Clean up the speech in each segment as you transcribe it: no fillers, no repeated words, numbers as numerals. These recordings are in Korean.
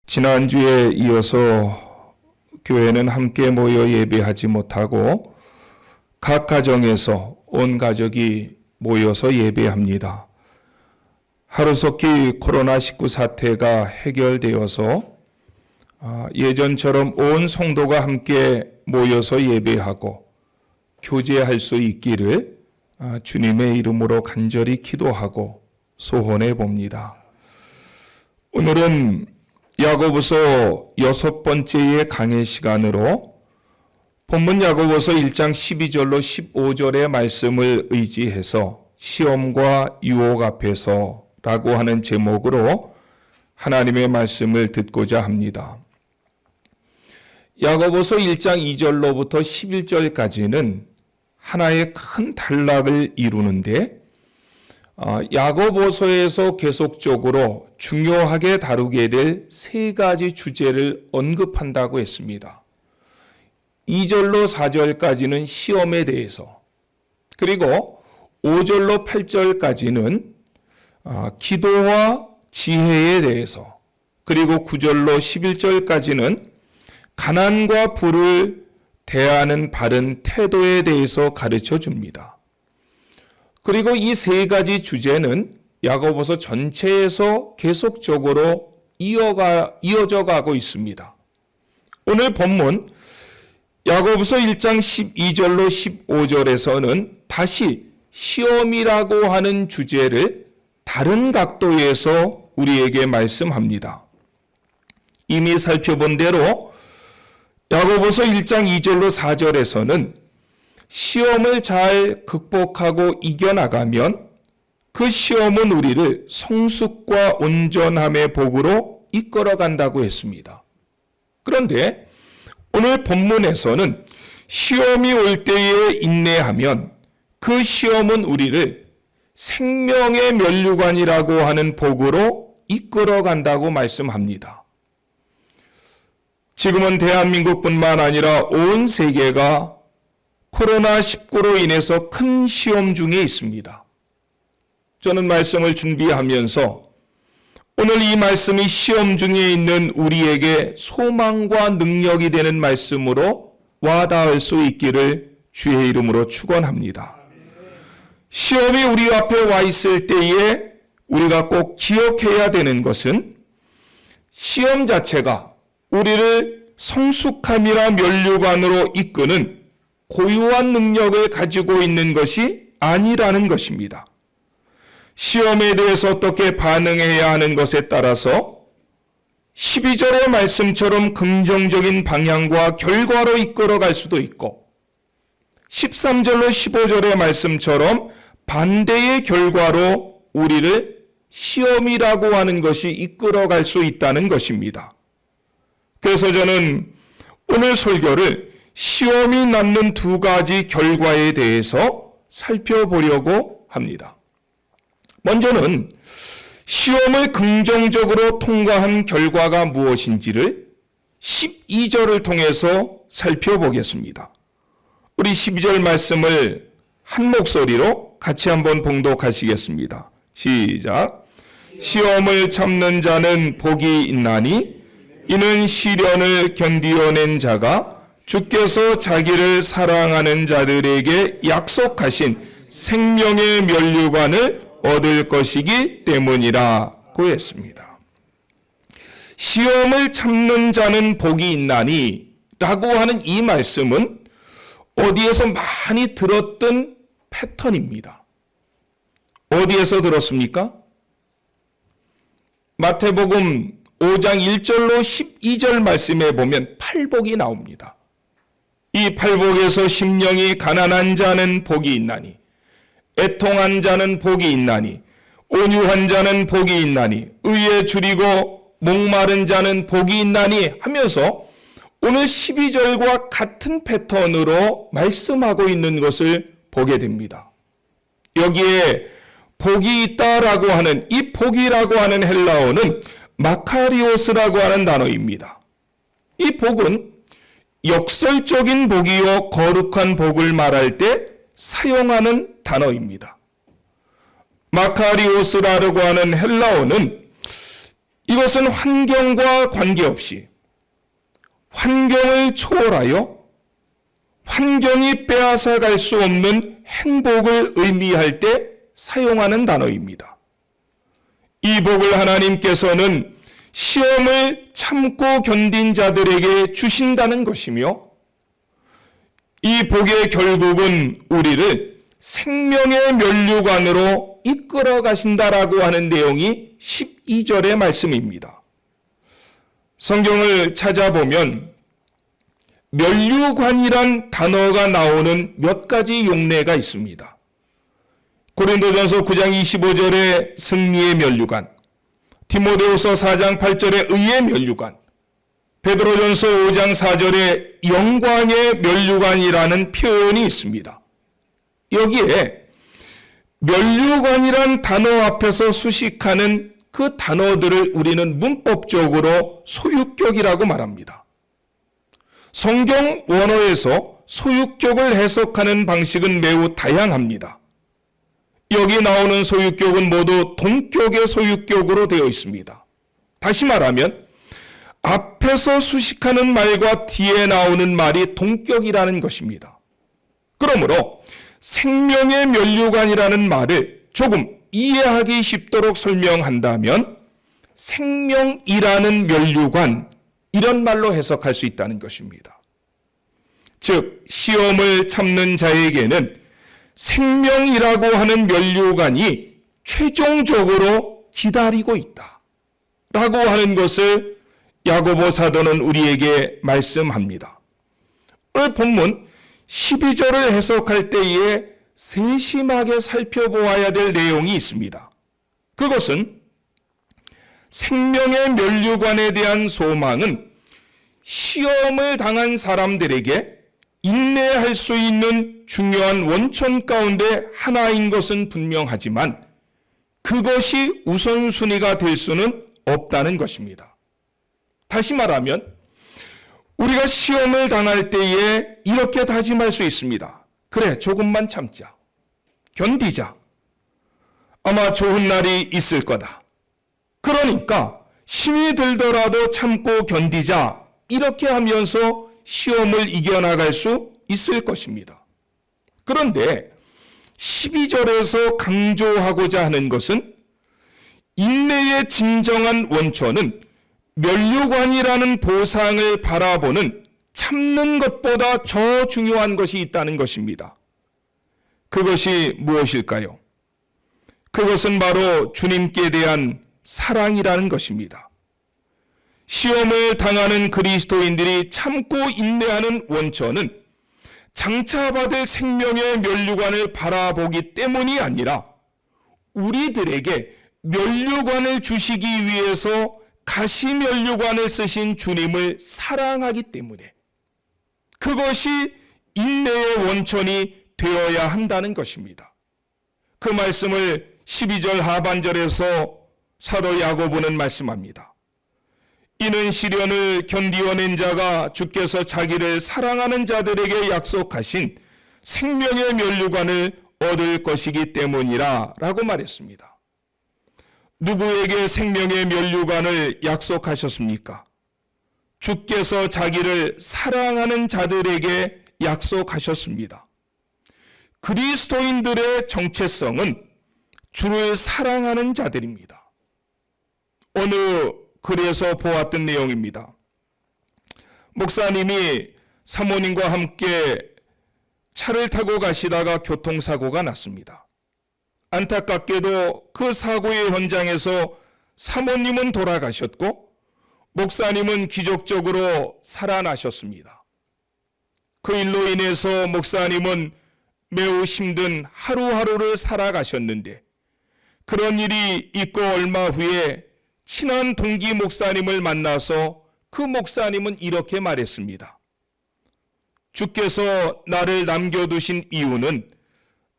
지난주에 이어서 교회는 함께 모여 예배하지 못하고 각 가정에서 온 가족이 모여서 예배합니다. 하루속히 코로나19 사태가 해결되어서 예전처럼 온 성도가 함께 모여서 예배하고 교제할 수 있기를 주님의 이름으로 간절히 기도하고 소원해 봅니다. 오늘은 야고보서 6번째의 강의 시간으로 본문 야고보서 1장 12절로 15절의 말씀을 의지해서 시험과 유혹 앞에서 라고 하는 제목으로 하나님의 말씀을 듣고자 합니다. 야고보서 1장 2절로부터 11절까지는 하나의 큰 단락을 이루는데 야고보서에서 계속적으로 중요하게 다루게 될 세 가지 주제를 언급한다고 했습니다. 2절로 4절까지는 시험에 대해서, 그리고 5절로 8절까지는 기도와 지혜에 대해서, 그리고 9절로 11절까지는 가난과 부를 대하는 바른 태도에 대해서 가르쳐 줍니다. 그리고 이 세 가지 주제는 야고보서 전체에서 계속적으로 이어져 가고 있습니다. 오늘 본문 야고보서 1장 12절로 15절에서는 다시 시험이라고 하는 주제를 다른 각도에서 우리에게 말씀합니다. 이미 살펴본 대로 야고보서 1장 2절로 4절에서는 시험을 잘 극복하고 이겨나가면 그 시험은 우리를 성숙과 온전함의 복으로 이끌어간다고 했습니다. 그런데 오늘 본문에서는 시험이 올 때에 인내하면 그 시험은 우리를 생명의 면류관이라고 하는 복으로 이끌어간다고 말씀합니다. 지금은 대한민국뿐만 아니라 온 세계가 코로나19로 인해서 큰 시험 중에 있습니다. 저는 말씀을 준비하면서 오늘 이 말씀이 시험 중에 있는 우리에게 소망과 능력이 되는 말씀으로 와닿을 수 있기를 주의 이름으로 축원합니다. 시험이 우리 앞에 와 있을 때에 우리가 꼭 기억해야 되는 것은 시험 자체가 우리를 성숙함이나 면류관으로 이끄는 고유한 능력을 가지고 있는 것이 아니라는 것입니다. 시험에 대해서 어떻게 반응해야 하는 것에 따라서 12절의 말씀처럼 긍정적인 방향과 결과로 이끌어갈 수도 있고 13절로 15절의 말씀처럼 반대의 결과로 우리를 시험이라고 하는 것이 이끌어갈 수 있다는 것입니다. 그래서 저는 오늘 설교를 시험이 낳는 두 가지 결과에 대해서 살펴보려고 합니다. 먼저는 시험을 긍정적으로 통과한 결과가 무엇인지를 12절을 통해서 살펴보겠습니다. 우리 12절 말씀을 한 목소리로 같이 한번 봉독하시겠습니다. 시작. 시험을 참는 자는 복이 있나니 이는 시련을 견디어낸 자가 주께서 자기를 사랑하는 자들에게 약속하신 생명의 면류관을 얻을 것이기 때문이라고 했습니다. 시험을 참는 자는 복이 있나니 라고 하는 이 말씀은 어디에서 많이 들었던 패턴입니다. 어디에서 들었습니까? 마태복음 5장 1절로 12절 말씀에 보면 팔복이 나옵니다. 이 팔복에서 심령이 가난한 자는 복이 있나니, 애통한 자는 복이 있나니, 온유한 자는 복이 있나니, 의에 줄이고 목마른 자는 복이 있나니 하면서 오늘 12절과 같은 패턴으로 말씀하고 있는 것을 보게 됩니다. 여기에 복이 있다라고 하는 이 복이라고 하는 헬라어는 마카리오스라고 하는 단어입니다. 이 복은 역설적인 복이요 거룩한 복을 말할 때 사용하는 단어입니다. 마카리오스라고 하는 헬라어는 이것은 환경과 관계없이 환경을 초월하여 환경이 빼앗아갈 수 없는 행복을 의미할 때 사용하는 단어입니다. 이 복을 하나님께서는 시험을 참고 견딘 자들에게 주신다는 것이며, 이 복의 결국은 우리를 생명의 면류관으로 이끌어 가신다라고 하는 내용이 12절의 말씀입니다. 성경을 찾아보면 면류관이란 단어가 나오는 몇 가지 용례가 있습니다. 고린도전서 9장 25절에 승리의 면류관, 디모데후서 4장 8절에 의의 면류관, 베드로전서 5장 4절에 영광의 면류관이라는 표현이 있습니다. 여기에 면류관이란 단어 앞에서 수식하는 그 단어들을 우리는 문법적으로 소유격이라고 말합니다. 성경 원어에서 소유격을 해석하는 방식은 매우 다양합니다. 여기 나오는 소유격은 모두 동격의 소유격으로 되어 있습니다. 다시 말하면 앞에서 수식하는 말과 뒤에 나오는 말이 동격이라는 것입니다. 그러므로 생명의 면류관이라는 말을 조금 이해하기 쉽도록 설명한다면 생명이라는 면류관, 이런 말로 해석할 수 있다는 것입니다. 즉 시험을 참는 자에게는 생명이라고 하는 면류관이 최종적으로 기다리고 있다 라고 하는 것을 야고보 사도는 우리에게 말씀합니다. 오늘 본문 12절을 해석할 때에 세심하게 살펴보아야 될 내용이 있습니다. 그것은 생명의 면류관에 대한 소망은 시험을 당한 사람들에게 인내할 수 있는 중요한 원천 가운데 하나인 것은 분명하지만 그것이 우선순위가 될 수는 없다는 것입니다. 다시 말하면 우리가 시험을 당할 때에 이렇게 다짐할 수 있습니다. 그래, 조금만 참자. 견디자. 아마 좋은 날이 있을 거다. 그러니까 힘이 들더라도 참고 견디자. 이렇게 하면서 시험을 이겨나갈 수 있을 것입니다. 그런데 12절에서 강조하고자 하는 것은 인내의 진정한 원천은 면류관이라는 보상을 바라보는 참는 것보다 더 중요한 것이 있다는 것입니다. 그것이 무엇일까요? 그것은 바로 주님께 대한 사랑이라는 것입니다. 시험을 당하는 그리스도인들이 참고 인내하는 원천은 장차 받을 생명의 면류관을 바라보기 때문이 아니라 우리들에게 면류관을 주시기 위해서 가시 면류관을 쓰신 주님을 사랑하기 때문에 그것이 인내의 원천이 되어야 한다는 것입니다. 그 말씀을 12절 하반절에서 사도 야고보는 말씀합니다. 이는 시련을 견디어낸 자가 주께서 자기를 사랑하는 자들에게 약속하신 생명의 면류관을 얻을 것이기 때문이라 라고 말했습니다. 누구에게 생명의 면류관을 약속하셨습니까? 주께서 자기를 사랑하는 자들에게 약속하셨습니다. 그리스도인들의 정체성은 주를 사랑하는 자들입니다. 어느 글에서 보았던 내용입니다. 목사님이 사모님과 함께 차를 타고 가시다가 교통사고가 났습니다. 안타깝게도 그 사고의 현장에서 사모님은 돌아가셨고 목사님은 기적적으로 살아나셨습니다. 그 일로 인해서 목사님은 매우 힘든 하루하루를 살아가셨는데 그런 일이 있고 얼마 후에 친한 동기 목사님을 만나서 그 목사님은 이렇게 말했습니다. 주께서 나를 남겨두신 이유는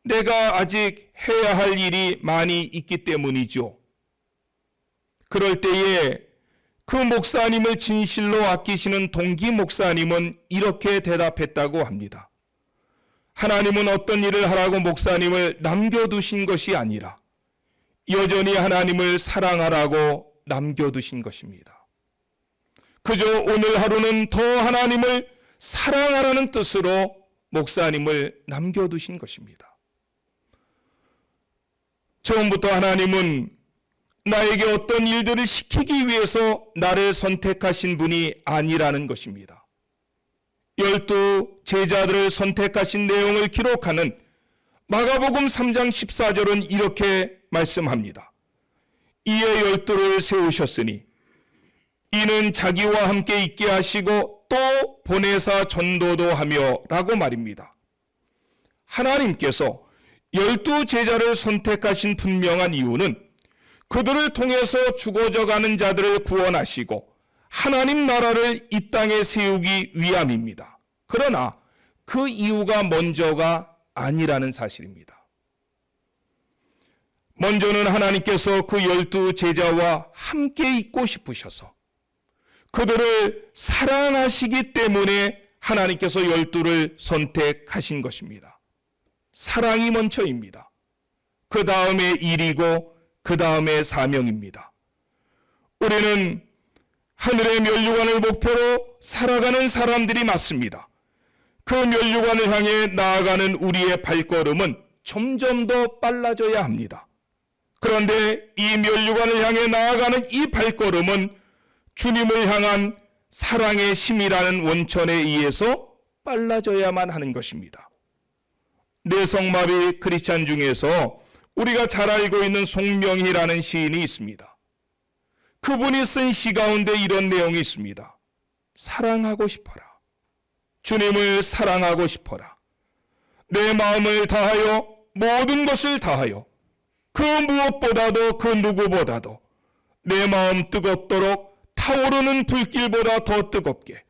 내가 아직 해야 할 일이 많이 있기 때문이죠. 그럴 때에 그 목사님을 진실로 아끼시는 동기 목사님은 이렇게 대답했다고 합니다. 하나님은 어떤 일을 하라고 목사님을 남겨두신 것이 아니라 여전히 하나님을 사랑하라고 남겨두신 것입니다. 그저 오늘 하루는 더 하나님을 사랑하라는 뜻으로 목사님을 남겨두신 것입니다. 처음부터 하나님은 나에게 어떤 일들을 시키기 위해서 나를 선택하신 분이 아니라는 것입니다. 12 제자들을 선택하신 내용을 기록하는 마가복음 3장 14절은 이렇게 말씀합니다. 이에 12를 세우셨으니 이는 자기와 함께 있게 하시고 또 보내사 전도도 하며 라고 말입니다. 하나님께서 12 제자를 선택하신 분명한 이유는 그들을 통해서 죽어져가는 자들을 구원하시고 하나님 나라를 이 땅에 세우기 위함입니다. 그러나 그 이유가 먼저가 아니라는 사실입니다. 먼저는 하나님께서 그 12 제자와 함께 있고 싶으셔서 그들을 사랑하시기 때문에 하나님께서 12를 선택하신 것입니다. 사랑이 먼저입니다. 그 다음에 일이고 그 다음에 사명입니다. 우리는 하늘의 면류관을 목표로 살아가는 사람들이 맞습니다. 그 면류관을 향해 나아가는 우리의 발걸음은 점점 더 빨라져야 합니다. 그런데 이 면류관을 향해 나아가는 이 발걸음은 주님을 향한 사랑의 심이라는 원천에 의해서 빨라져야만 하는 것입니다. 내성마비 크리스찬 중에서 우리가 잘 알고 있는 송명희라는 시인이 있습니다. 그분이 쓴 시 가운데 이런 내용이 있습니다. 사랑하고 싶어라. 주님을 사랑하고 싶어라. 내 마음을 다하여 모든 것을 다하여 그 무엇보다도 그 누구보다도 내 마음 뜨겁도록 타오르는 불길보다 더 뜨겁게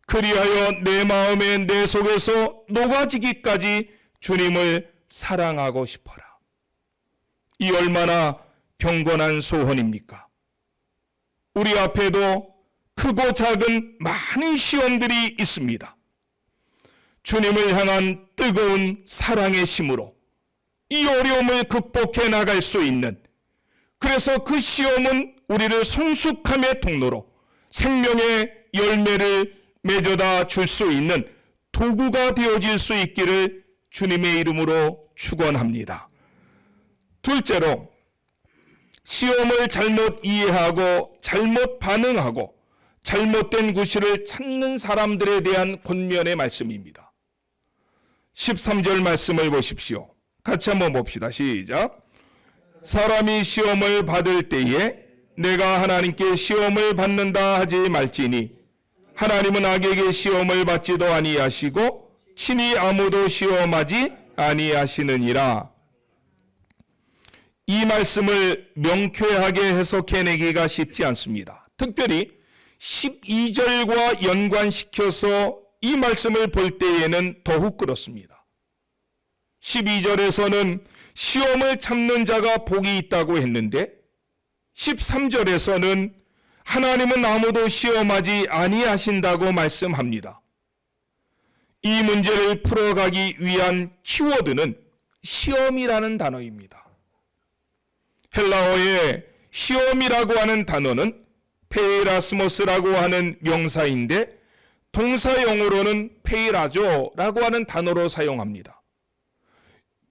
그리하여 내 마음에 내 속에서 녹아지기까지 주님을 사랑하고 싶어라. 이 얼마나 경건한 소원입니까? 우리 앞에도 크고 작은 많은 시험들이 있습니다. 주님을 향한 뜨거운 사랑의 심으로 이 어려움을 극복해 나갈 수 있는, 그래서 그 시험은 우리를 성숙함의 통로로 생명의 열매를 맺어다 줄 수 있는 도구가 되어질 수 있기를 주님의 이름으로 축원합니다. 둘째로, 시험을 잘못 이해하고 잘못 반응하고 잘못된 구실을 찾는 사람들에 대한 권면의 말씀입니다. 13절 말씀을 보십시오. 같이 한번 봅시다. 시작. 사람이 시험을 받을 때에 내가 하나님께 시험을 받는다 하지 말지니 하나님은 악에게 시험을 받지도 아니하시고 친히 아무도 시험하지 아니하시느니라. 이 말씀을 명쾌하게 해석해내기가 쉽지 않습니다. 특별히 12절과 연관시켜서 이 말씀을 볼 때에는 더욱 그렇습니다. 12절에서는 시험을 참는 자가 복이 있다고 했는데 13절에서는 하나님은 아무도 시험하지 아니하신다고 말씀합니다. 이 문제를 풀어가기 위한 키워드는 시험이라는 단어입니다. 헬라어의 시험이라고 하는 단어는 페이라스모스라고 하는 명사인데 동사용으로는 페이라조라고 하는 단어로 사용합니다.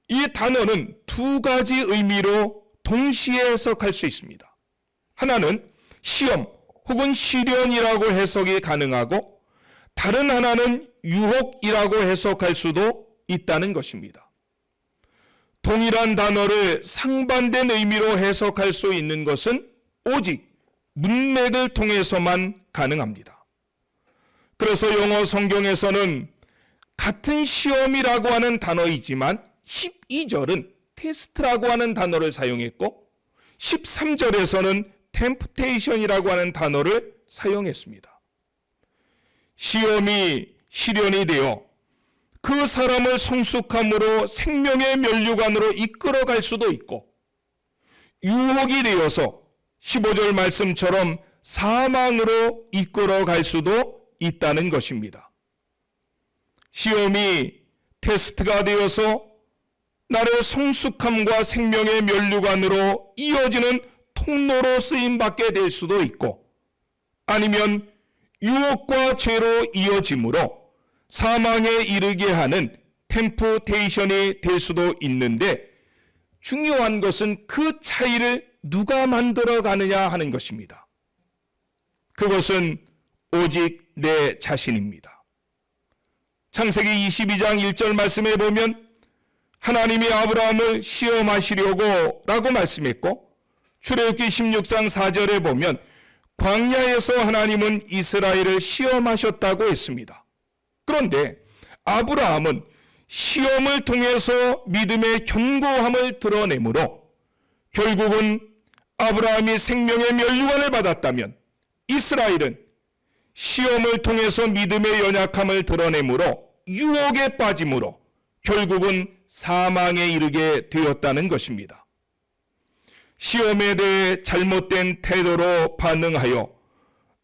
이 단어는 두 가지 의미로 동시에 해석할 수 있습니다. 하나는 시험 혹은 시련이라고 해석이 가능하고 다른 하나는 유혹이라고 해석할 수도 있다는 것입니다. 동일한 단어를 상반된 의미로 해석할 수 있는 것은 오직 문맥을 통해서만 가능합니다. 그래서 영어 성경에서는 같은 시험이라고 하는 단어이지만 12절은 테스트라고 하는 단어를 사용했고 13절에서는 템프테이션이라고 하는 단어를 사용했습니다. 시험이 시련이 되어 그 사람을 성숙함으로 생명의 면류관으로 이끌어갈 수도 있고 유혹이 되어서 15절 말씀처럼 사망으로 이끌어갈 수도 있다는 것입니다. 시험이 테스트가 되어서 나를 성숙함과 생명의 면류관으로 이어지는 통로로 쓰임받게 될 수도 있고, 아니면 유혹과 죄로 이어짐으로 사망에 이르게 하는 템프테이션이 될 수도 있는데, 중요한 것은 그 차이를 누가 만들어 가느냐 하는 것입니다. 그것은 오직 내 자신입니다. 창세기 22장 1절 말씀에 보면 하나님이 아브라함을 시험하시려고 라고 말씀했고, 출애굽기 16장 4절에 보면 광야에서 하나님은 이스라엘을 시험하셨다고 했습니다. 그런데 아브라함은 시험을 통해서 믿음의 견고함을 드러내므로 결국은 아브라함이 생명의 면류관을 받았다면 이스라엘은 시험을 통해서 믿음의 연약함을 드러내므로 유혹에 빠짐으로 결국은 사망에 이르게 되었다는 것입니다. 시험에 대해 잘못된 태도로 반응하여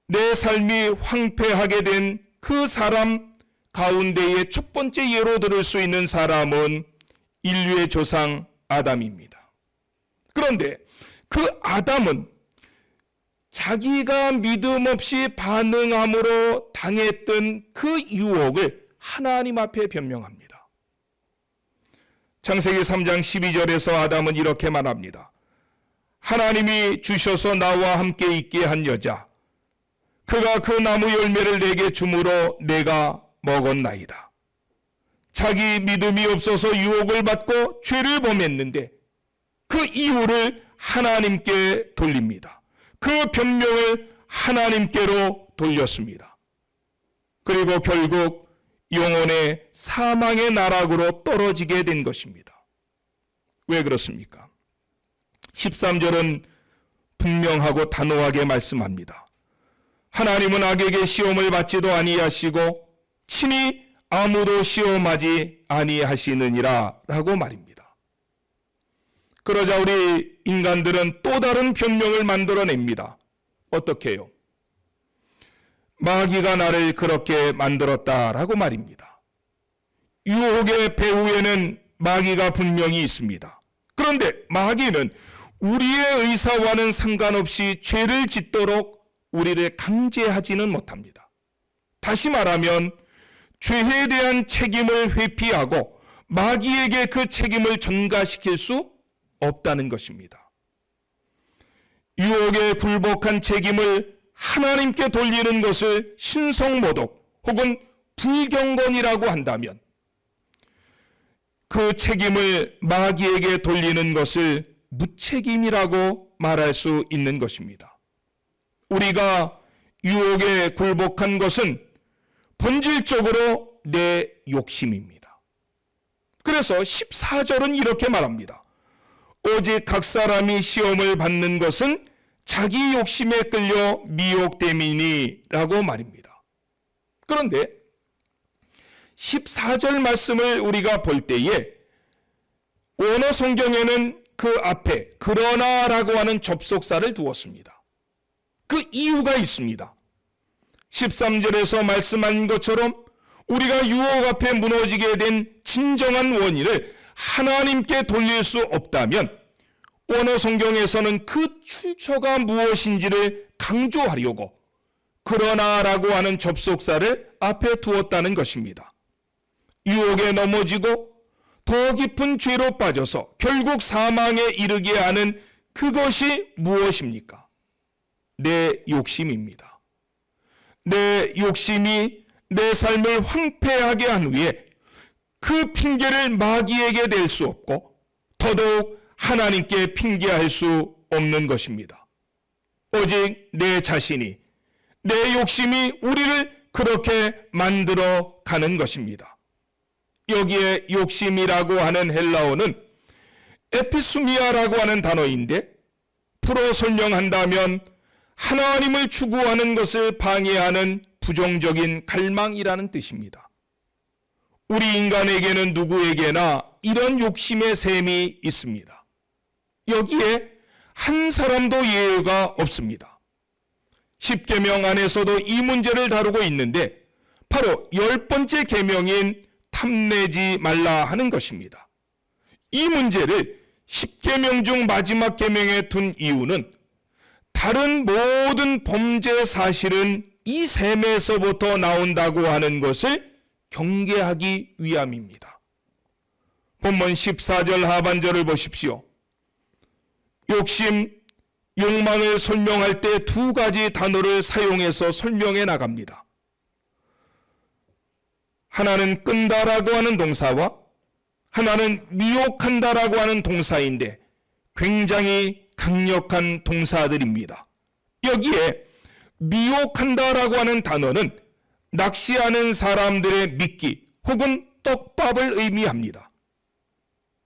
내 삶이 황폐하게 된 그 사람 가운데의 첫 번째 예로 들을 수 있는 사람은 인류의 조상 아담입니다. 그런데 그 아담은 자기가 믿음 없이 반응함으로 당했던 그 유혹을 하나님 앞에 변명합니다. 창세기 3장 12절에서 아담은 이렇게 말합니다. 하나님이 주셔서 나와 함께 있게 한 여자, 그가 그 나무 열매를 내게 주므로 내가 먹었나이다. 자기 믿음이 없어서 유혹을 받고 죄를 범했는데 그 이유를 하나님께 돌립니다. 그 변명을 하나님께로 돌렸습니다. 그리고 결국 영혼의 사망의 나락으로 떨어지게 된 것입니다. 왜 그렇습니까? 13절은 분명하고 단호하게 말씀합니다. 하나님은 악에게 시험을 받지도 아니하시고 친히 아무도 시험하지 아니하시느니라 라고 말입니다. 그러자 우리 인간들은 또 다른 변명을 만들어냅니다. 어떻게 해요? 마귀가 나를 그렇게 만들었다라고 말입니다. 유혹의 배후에는 마귀가 분명히 있습니다. 그런데 마귀는 우리의 의사와는 상관없이 죄를 짓도록 우리를 강제하지는 못합니다. 다시 말하면 죄에 대한 책임을 회피하고 마귀에게 그 책임을 전가시킬 수 없다는 것입니다. 유혹에 굴복한 책임을 하나님께 돌리는 것을 신성모독 혹은 불경건이라고 한다면 그 책임을 마귀에게 돌리는 것을 무책임이라고 말할 수 있는 것입니다. 우리가 유혹에 굴복한 것은 본질적으로 내 욕심입니다. 그래서 14절은 이렇게 말합니다. 오직 각 사람이 시험을 받는 것은 자기 욕심에 끌려 미혹됨이니 라고 말입니다. 그런데 14절 말씀을 우리가 볼 때에 원어 성경에는 그 앞에 그러나라고 하는 접속사를 두었습니다. 그 이유가 있습니다. 13절에서 말씀한 것처럼 우리가 유혹 앞에 무너지게 된 진정한 원인을 하나님께 돌릴 수 없다면 원어 성경에서는 그 출처가 무엇인지를 강조하려고 그러나라고 하는 접속사를 앞에 두었다는 것입니다. 유혹에 넘어지고 더 깊은 죄로 빠져서 결국 사망에 이르게 하는 그것이 무엇입니까? 내 욕심입니다. 내 욕심이 내 삶을 황폐하게 한 후에 그 핑계를 마귀에게 댈 수 없고 더더욱 하나님께 핑계할 수 없는 것입니다. 오직 내 자신이, 내 욕심이 우리를 그렇게 만들어 가는 것입니다. 여기에 욕심이라고 하는 헬라어는 에피수미아라고 하는 단어인데 풀어 설명한다면 하나님을 추구하는 것을 방해하는 부정적인 갈망이라는 뜻입니다. 우리 인간에게는 누구에게나 이런 욕심의 셈이 있습니다. 여기에 한 사람도 예외가 없습니다. 십계명 안에서도 이 문제를 다루고 있는데 바로 10번째 계명인 탐내지 말라 하는 것입니다. 이 문제를 십계명 중 마지막 계명에 둔 이유는 다른 모든 범죄 사실은 이 셈에서부터 나온다고 하는 것을 경계하기 위함입니다. 본문 14절 하반절을 보십시오. 욕심, 욕망을 설명할 때 두 가지 단어를 사용해서 설명해 나갑니다. 하나는 끈다라고 하는 동사와 하나는 미혹한다라고 하는 동사인데 굉장히 강력한 동사들입니다. 여기에 미혹한다라고 하는 단어는 낚시하는 사람들의 미끼 혹은 떡밥을 의미합니다.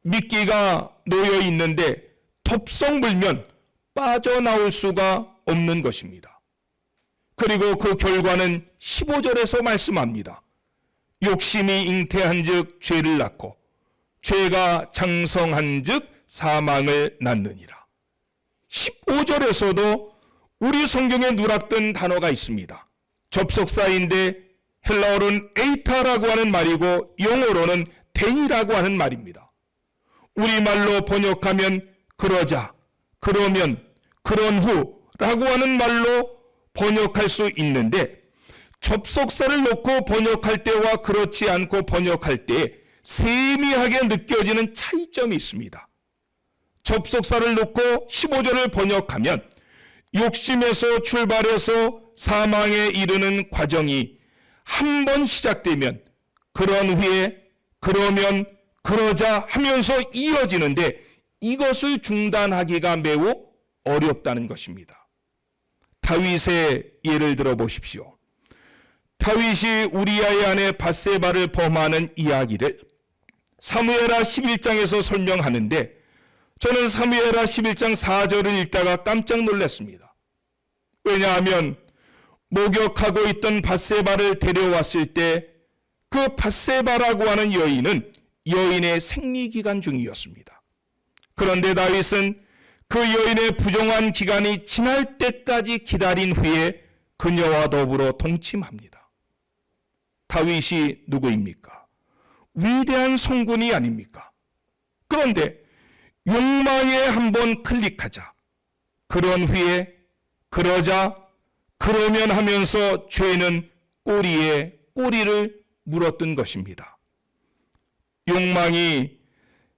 미끼가 놓여 있는데 덥석 물면 빠져나올 수가 없는 것입니다. 그리고 그 결과는 15절에서 말씀합니다. 욕심이 잉태한 즉 죄를 낳고 죄가 장성한 즉 사망을 낳느니라. 15절에서도 우리 성경에 누락된 단어가 있습니다. 접속사인데 헬라어로는 에이타라고 하는 말이고 영어로는 댕이라고 하는 말입니다. 우리말로 번역하면 그러자, 그러면, 그런 후라고 하는 말로 번역할 수 있는데 접속사를 놓고 번역할 때와 그렇지 않고 번역할 때 세미하게 느껴지는 차이점이 있습니다. 접속사를 놓고 15절을 번역하면 욕심에서 출발해서 사망에 이르는 과정이 한 번 시작되면 그런 후에 그러면 그러자 하면서 이어지는데 이것을 중단하기가 매우 어렵다는 것입니다. 다윗의 예를 들어 보십시오. 다윗이 우리아의 아내 밧세바를 범하는 이야기를 사무엘하 11장에서 설명하는데 저는 사무엘하 11장 4절을 읽다가 깜짝 놀랐습니다. 왜냐하면 목욕하고 있던 밧세바를 데려왔을 때 그 밧세바라고 하는 여인은 여인의 생리기간 중이었습니다. 그런데 다윗은 그 여인의 부정한 기간이 지날 때까지 기다린 후에 그녀와 더불어 동침합니다. 다윗이 누구입니까? 위대한 성군이 아닙니까? 그런데 욕망에 한번 클릭하자. 그런 후에 그러자 그러면 하면서 죄는 꼬리에 꼬리를 물었던 것입니다. 욕망이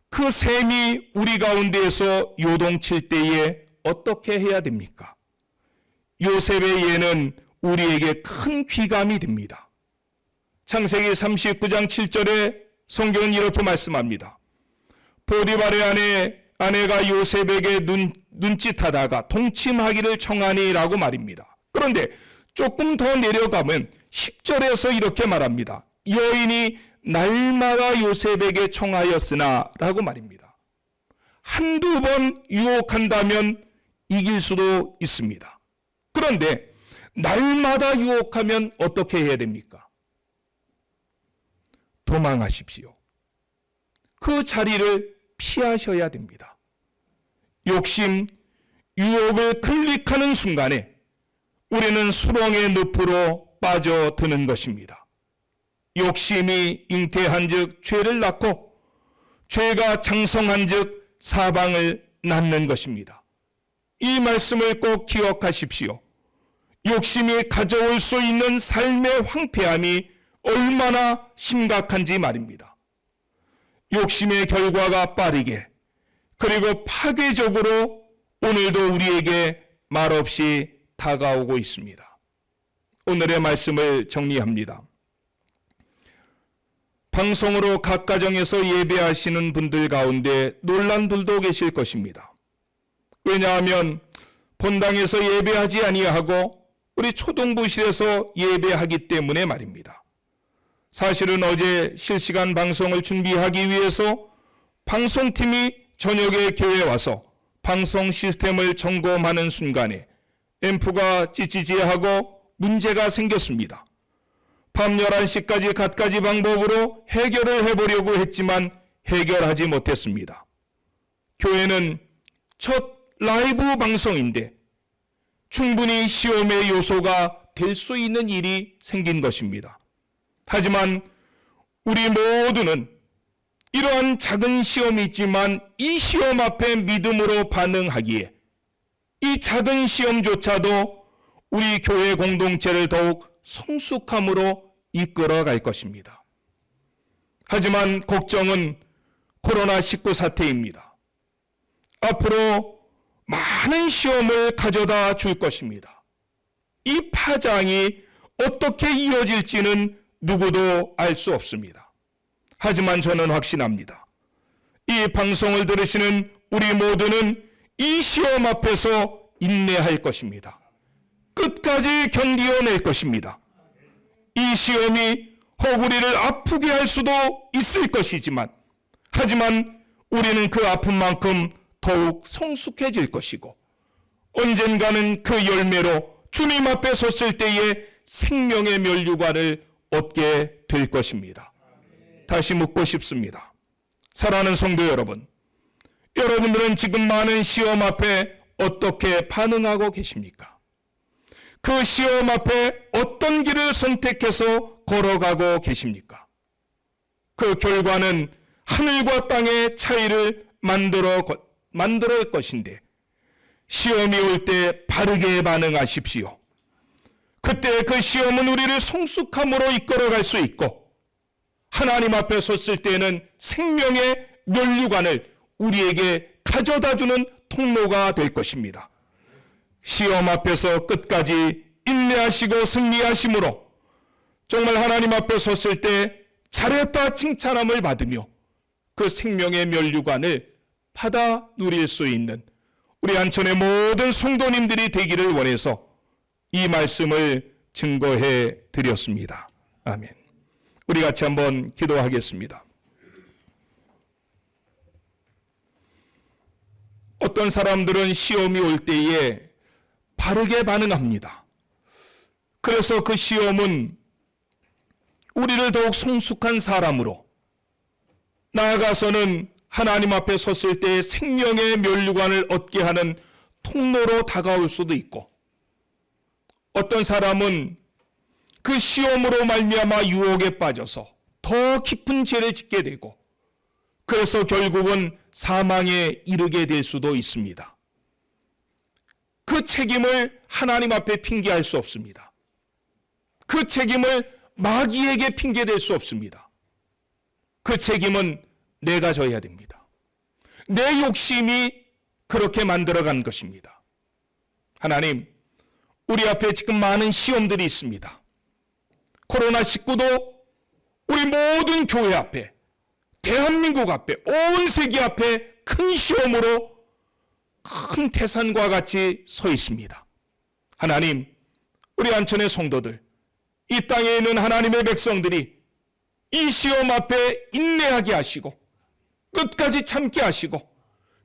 그 셈이 우리 가운데에서 요동칠 때에 어떻게 해야 됩니까? 요셉의 예는 우리에게 큰 귀감이 됩니다. 창세기 39장 7절에 성경은 이렇게 말씀합니다. 보디발의 아내가 요셉에게 눈짓하다가 동침하기를 청하니라고 말입니다. 그런데 조금 더 내려가면 10절에서 이렇게 말합니다. 여인이 날마다 요셉에게 청하였으나 라고 말입니다. 한두 번 유혹한다면 이길 수도 있습니다. 그런데 날마다 유혹하면 어떻게 해야 됩니까? 도망하십시오. 그 자리를 피하셔야 됩니다. 욕심, 유혹을 클릭하는 순간에 우리는 수렁의 늪으로 빠져드는 것입니다. 욕심이 잉태한 즉 죄를 낳고 죄가 장성한 즉 사방을 낳는 것입니다. 이 말씀을 꼭 기억하십시오. 욕심이 가져올 수 있는 삶의 황폐함이 얼마나 심각한지 말입니다. 욕심의 결과가 빠르게 그리고 파괴적으로 오늘도 우리에게 말없이 다가오고 있습니다. 오늘의 말씀을 정리합니다. 방송으로 각 가정에서 예배하시는 분들 가운데 놀란 분도 계실 것입니다. 왜냐하면 본당에서 예배하지 아니하고 우리 초동부실에서 예배하기 때문에 말입니다. 사실은 어제 실시간 방송을 준비하기 위해서 방송팀이 저녁에 교회에 와서 방송 시스템을 점검하는 순간에 앰프가 찌찌찌하고 문제가 생겼습니다. 밤 11시까지 갖가지 방법으로 해결을 해보려고 했지만 해결하지 못했습니다. 교회는 첫 라이브 방송인데 충분히 시험의 요소가 될 수 있는 일이 생긴 것입니다. 하지만 우리 모두는 이러한 작은 시험이 있지만 이 시험 앞에 믿음으로 반응하기에 이 작은 시험조차도 우리 교회 공동체를 더욱 성숙함으로 이끌어갈 것입니다. 하지만 걱정은 코로나19 사태입니다. 앞으로 많은 시험을 가져다 줄 것입니다. 이 파장이 어떻게 이어질지는 누구도 알 수 없습니다. 하지만 저는 확신합니다. 이 방송을 들으시는 우리 모두는 이 시험 앞에서 인내할 것입니다. 끝까지 견디어낼 것입니다. 이 시험이 허구리를 아프게 할 수도 있을 것이지만, 하지만 우리는 그 아픔만큼 더욱 성숙해질 것이고, 언젠가는 그 열매로 주님 앞에 섰을 때에 생명의 면류관을 얻게 될 것입니다. 다시 묻고 싶습니다. 사랑하는 성도 여러분, 여러분들은 지금 많은 시험 앞에 어떻게 반응하고 계십니까? 그 시험 앞에 어떤 길을 선택해서 걸어가고 계십니까? 그 결과는 하늘과 땅의 차이를 만들어 것인데, 시험이 올 때 바르게 반응하십시오. 그때 그 시험은 우리를 성숙함으로 이끌어갈 수 있고, 하나님 앞에 섰을 때에는 생명의 면류관을 우리에게 가져다주는 통로가 될 것입니다. 시험 앞에서 끝까지 인내하시고 승리하심으로 정말 하나님 앞에 섰을 때 잘했다 칭찬함을 받으며 그 생명의 면류관을 받아 누릴 수 있는 우리 안천의 모든 성도님들이 되기를 원해서 이 말씀을 증거해 드렸습니다. 아멘. 우리 같이 한번 기도하겠습니다. 어떤 사람들은 시험이 올 때에 바르게 반응합니다. 그래서 그 시험은 우리를 더욱 성숙한 사람으로, 나아가서는 하나님 앞에 섰을 때 생명의 면류관을 얻게 하는 통로로 다가올 수도 있고, 어떤 사람은 그 시험으로 말미암아 유혹에 빠져서 더 깊은 죄를 짓게 되고, 그래서 결국은 사망에 이르게 될 수도 있습니다. 그 책임을 하나님 앞에 핑계할 수 없습니다. 그 책임을 마귀에게 핑계댈 수 없습니다. 그 책임은 내가 져야 됩니다. 내 욕심이 그렇게 만들어간 것입니다. 하나님, 우리 앞에 지금 많은 시험들이 있습니다. 코로나19도 우리 모든 교회 앞에, 대한민국 앞에, 온 세계 앞에 큰 시험으로 큰 태산과 같이 서 있습니다. 하나님, 우리 안천의 성도들, 이 땅에 있는 하나님의 백성들이 이 시험 앞에 인내하게 하시고 끝까지 참게 하시고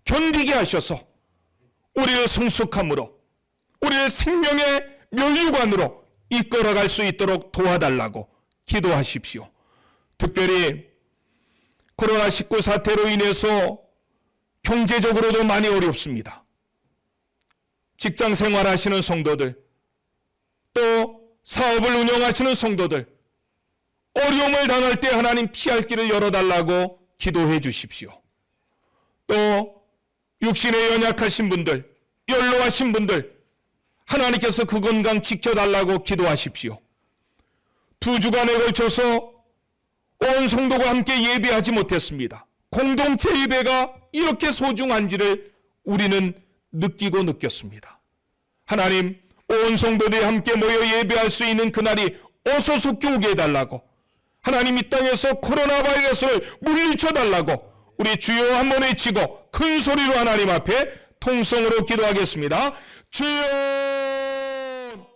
견디게 하셔서 우리를 성숙함으로, 우리를 생명의 면류관으로 이끌어갈 수 있도록 도와달라고 기도하십시오. 특별히 코로나19 사태로 인해서 경제적으로도 많이 어렵습니다. 직장 생활하시는 성도들, 또 사업을 운영하시는 성도들, 어려움을 당할 때 하나님 피할 길을 열어달라고 기도해 주십시오. 또 육신에 연약하신 분들, 연로하신 분들, 하나님께서 그 건강 지켜달라고 기도하십시오. 2주간에 걸쳐서 온 성도가 함께 예배하지 못했습니다. 공동체 예배가 이렇게 소중한지를 우리는 느끼고 느꼈습니다. 하나님, 온 성도들이 함께 모여 예배할 수 있는 그날이 어서 속히 오게 해달라고, 하나님 이 땅에서 코로나 바이러스를 물리쳐달라고 우리 주여 한번 외치고 큰 소리로 하나님 앞에 통성으로 기도하겠습니다. 주여!